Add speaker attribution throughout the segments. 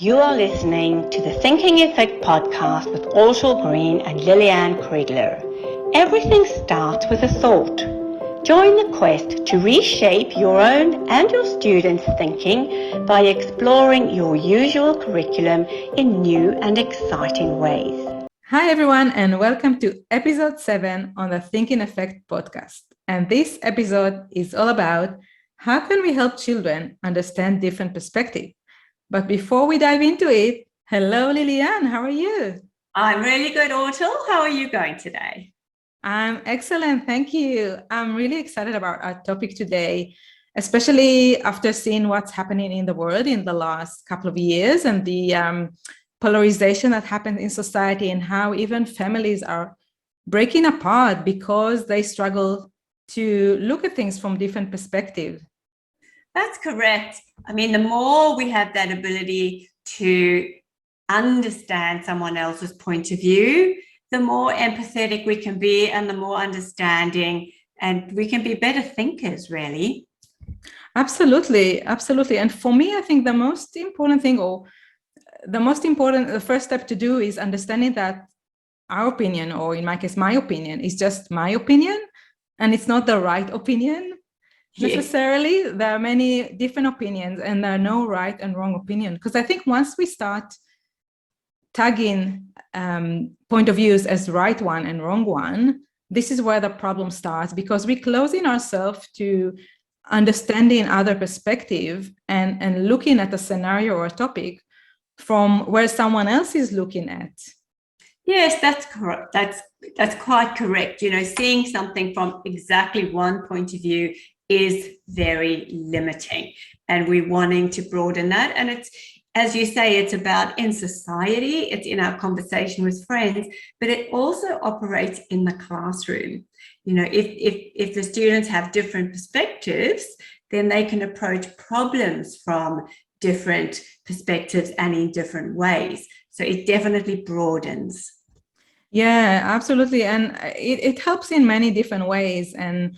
Speaker 1: You are listening to the Thinking Effect podcast with Audre Green and Lillian Kriegler. Everything starts with a thought. Join the quest to reshape your own and your students' thinking by exploring your usual curriculum in new and exciting ways.
Speaker 2: Hi, everyone, and welcome to episode 7 on the Thinking Effect podcast. And this episode is all about how can we help children understand different perspectives. But before we dive into it, hello, Lillian, how are you?
Speaker 3: I'm really good, Audre. How are you going today?
Speaker 2: I'm excellent, thank you. I'm really excited about our topic today, especially after seeing what's happening in the world in the last couple of years and the polarization that happened in society and how even families are breaking apart because they struggle to look at things from different perspectives.
Speaker 3: That's correct. I mean, the more we have that ability to understand someone else's point of view, the more empathetic we can be and the more understanding, and we can be better thinkers, really.
Speaker 2: Absolutely, absolutely. And for me, I think the most important thing, the first step to do is understanding that our opinion, or in my case, my opinion, is just my opinion, and it's not the right opinion. Necessarily. Yes. There are many different opinions and there are no right and wrong opinion, because I think once we start tagging point of views as right one and wrong one, this is where the problem starts, because we're closing ourselves to understanding other perspective and looking at a scenario or a topic from where someone else is looking at.
Speaker 3: Yes, that's correct. That's quite correct. You know, seeing something from exactly one point of view is very limiting, and we're wanting to broaden that. And it's, as you say, it's about in society, it's in our conversation with friends, but it also operates in the classroom. You know, if the students have different perspectives, then they can approach problems from different perspectives and in different ways. So it definitely broadens.
Speaker 2: Yeah, absolutely. And it helps in many different ways. And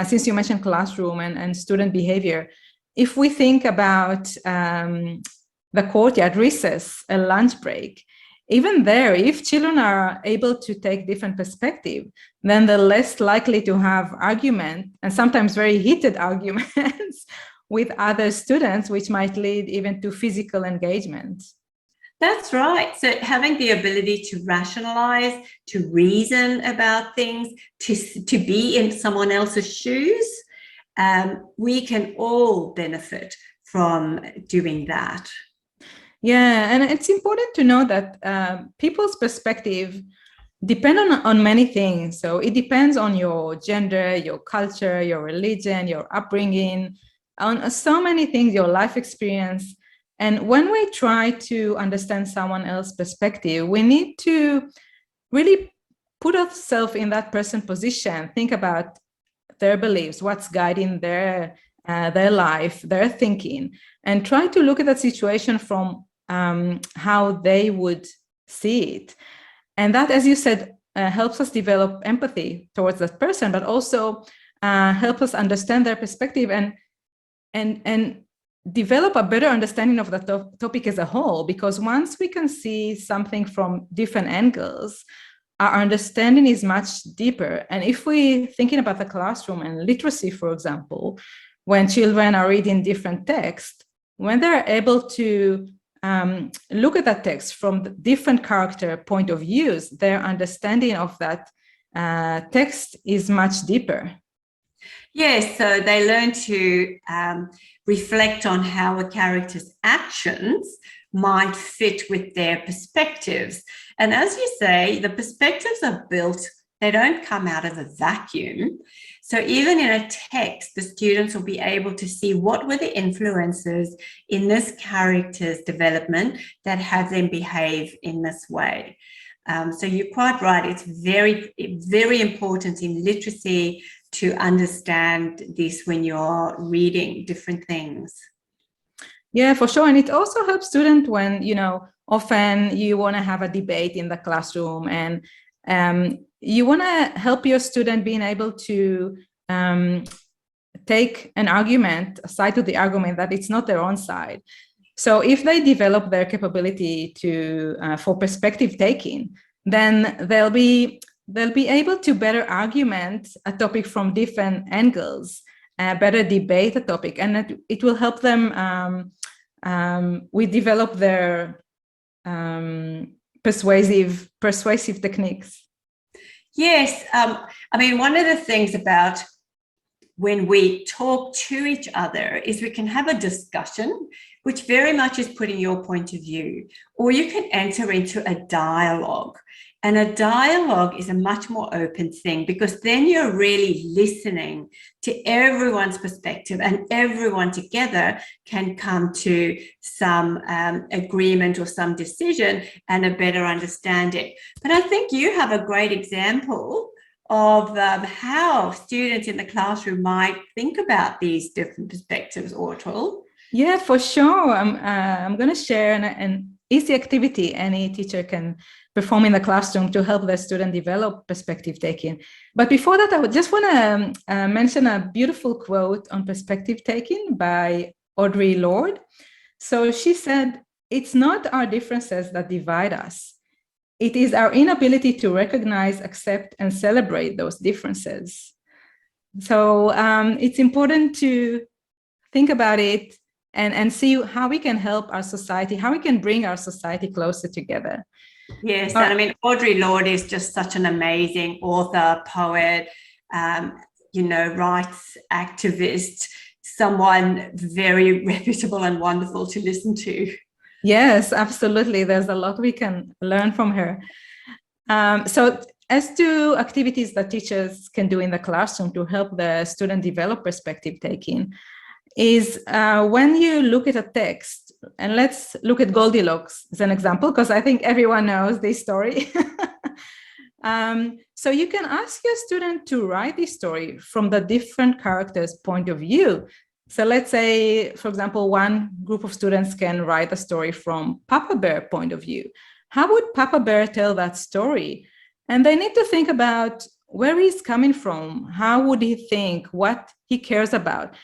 Speaker 2: since you mentioned classroom and student behavior, if we think about the courtyard, recess, a lunch break, even there, if children are able to take different perspective, then they're less likely to have argument, and sometimes very heated arguments with other students, which might lead even to physical engagement.
Speaker 3: That's right. So having the ability to rationalize, to reason about things, to be in someone else's shoes, we can all benefit from doing that.
Speaker 2: Yeah, and it's important to know that people's perspective depend on many things. So it depends on your gender, your culture, your religion, your upbringing, on so many things, your life experience. And when we try to understand someone else's perspective, we need to really put ourselves in that person's position, think about their beliefs, what's guiding their life, their thinking, and try to look at that situation from how they would see it. And that, as you said, helps us develop empathy towards that person, but also help us understand their perspective and develop a better understanding of the topic as a whole, because once we can see something from different angles, our understanding is much deeper. And if we're thinking about the classroom and literacy, for example, when children are reading different texts, when they're able to look at that text from the different character point of views, their understanding of that text is much deeper.
Speaker 3: Yes, so they learn to reflect on how a character's actions might fit with their perspectives. And as you say, the perspectives are built, they don't come out of a vacuum. So even in a text, the students will be able to see what were the influences in this character's development that have them behave in this way. So you're quite right. It's very, very important in literacy to understand this when you're reading different things.
Speaker 2: Yeah, for sure. And it also helps students when, you know, often you want to have a debate in the classroom and you want to help your student being able to take an argument, a side to the argument that it's not their own side. So if they develop their capability to for perspective taking, then they'll be able to better argument a topic from different angles, better debate a topic, and it will help them we develop their persuasive techniques.
Speaker 3: Yes, I mean, one of the things about when we talk to each other is we can have a discussion, which very much is putting your point of view, or you can enter into a dialogue. And a dialogue is a much more open thing, because then you're really listening to everyone's perspective, and everyone together can come to some agreement or some decision and a better understanding. But I think you have a great example of how students in the classroom might think about these different perspectives, Audre.
Speaker 2: Yeah, for sure. I'm going to share an easy activity any teacher can perform in the classroom to help their student develop perspective taking. But before that, I would just want to mention a beautiful quote on perspective taking by Audre Lorde. So she said, "It's not our differences that divide us. It is our inability to recognize, accept, and celebrate those differences." So it's important to think about it and see how we can help our society, how we can bring our society closer together.
Speaker 3: Yes, and I mean, Audre Lorde is just such an amazing author, poet, rights activist, someone very reputable and wonderful to listen to.
Speaker 2: Yes, absolutely. There's a lot we can learn from her. So as to activities that teachers can do in the classroom to help the student develop perspective taking is when you look at a text, and let's look at Goldilocks as an example, because I think everyone knows this story. So you can ask your student to write this story from the different characters' point of view. So let's say, for example, one group of students can write a story from Papa Bear point of view. How would Papa Bear tell that story? And they need to think about where he's coming from. How would he think, what he cares about?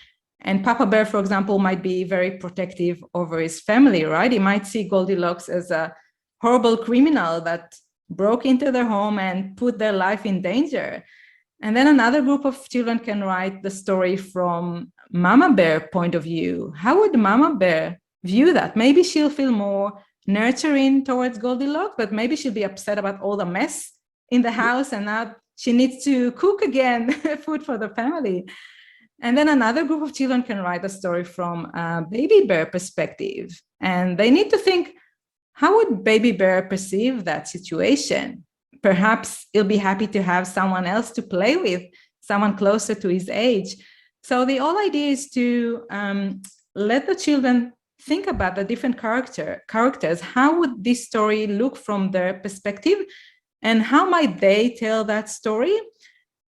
Speaker 2: And Papa Bear, for example, might be very protective over his family, right? He might see Goldilocks as a horrible criminal that broke into their home and put their life in danger. And then another group of children can write the story from Mama Bear point of view. How would Mama Bear view that? Maybe she'll feel more nurturing towards Goldilocks, but maybe she'll be upset about all the mess in the house, and now she needs to cook again food for the family. And then another group of children can write a story from a Baby Bear perspective. And they need to think, how would Baby Bear perceive that situation? Perhaps he'll be happy to have someone else to play with, someone closer to his age. So the whole idea is to let the children think about the different characters. How would this story look from their perspective? And how might they tell that story?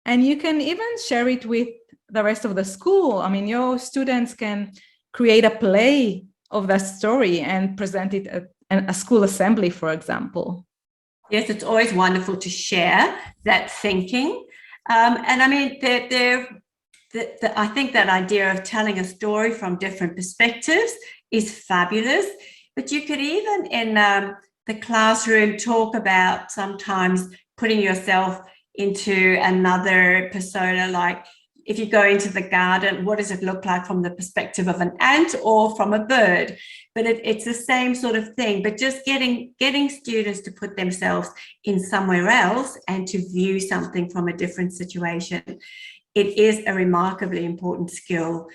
Speaker 2: And you can even share it with the rest of the school. I mean, your students can create a play of that story and present it at a school assembly, for example.
Speaker 3: Yes, it's always wonderful to share that thinking. And I mean, I think that idea of telling a story from different perspectives is fabulous. But you could even in the classroom talk about sometimes putting yourself into another persona, like if you go into the garden, what does it look like from the perspective of an ant or from a bird? But it's the same sort of thing, but just getting students to put themselves in somewhere else and to view something from a different situation. It is a remarkably important skill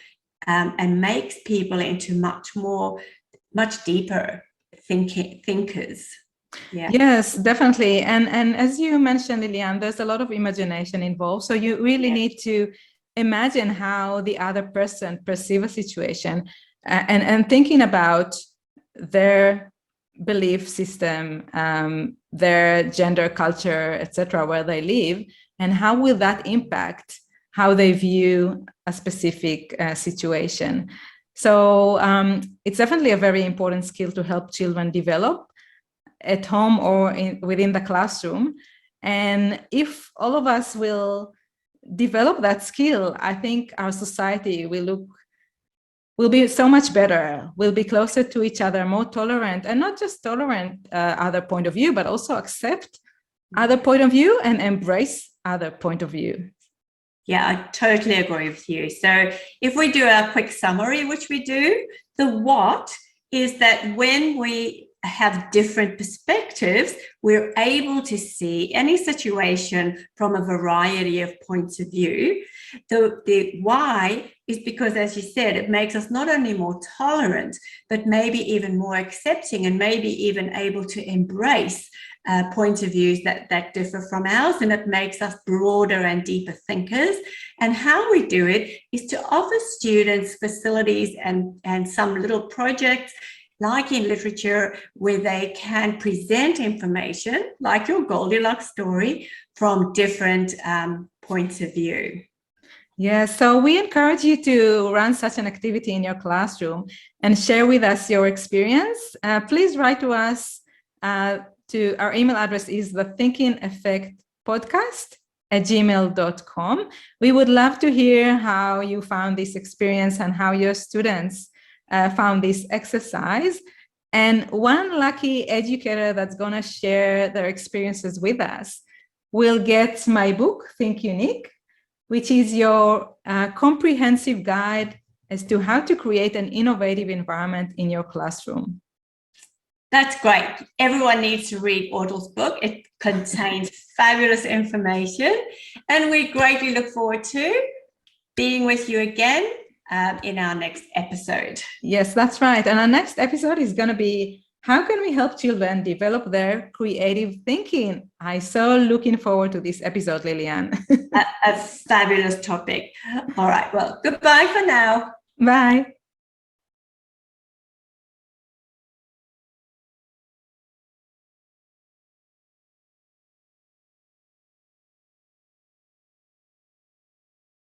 Speaker 3: and makes people into much deeper thinkers. Yeah.
Speaker 2: Yes, definitely. And as you mentioned, Lilian, there's a lot of imagination involved. So you really need to imagine how the other person perceives a situation and thinking about their belief system, their gender, culture, etc., where they live, and how will that impact how they view a specific situation. So it's definitely a very important skill to help children develop at home or within the classroom. And if all of us will develop that skill, I think our society will we'll be so much better. We'll be closer to each other, more tolerant, and not just tolerant other point of view, but also accept other point of view and embrace other point of view.
Speaker 3: Yeah, I totally agree with you. So if we do our quick summary, which we do, the what is that when we have different perspectives, we're able to see any situation from a variety of points of view. The why is because, as you said, it makes us not only more tolerant, but maybe even more accepting and maybe even able to embrace points of views that differ from ours, and it makes us broader and deeper thinkers. And how we do it is to offer students facilities and some little projects like in literature where they can present information like your Goldilocks story from different points of view.
Speaker 2: Yeah, so we encourage you to run such an activity in your classroom and share with us your experience. Please write to us. To our email address is thethinkingeffectpodcast@gmail.com. We would love to hear how you found this experience and how your students found this exercise. And one lucky educator that's going to share their experiences with us will get my book, Think Unique, which is your comprehensive guide as to how to create an innovative environment in your classroom.
Speaker 3: That's great. Everyone needs to read Audre's book. It contains fabulous information, and we greatly look forward to being with you again in our next episode.
Speaker 2: Yes, that's right. And our next episode is going to be, how can we help children develop their creative thinking? I'm so looking forward to this episode, Lilian.
Speaker 3: A fabulous topic. All right. Well, goodbye for now.
Speaker 2: Bye.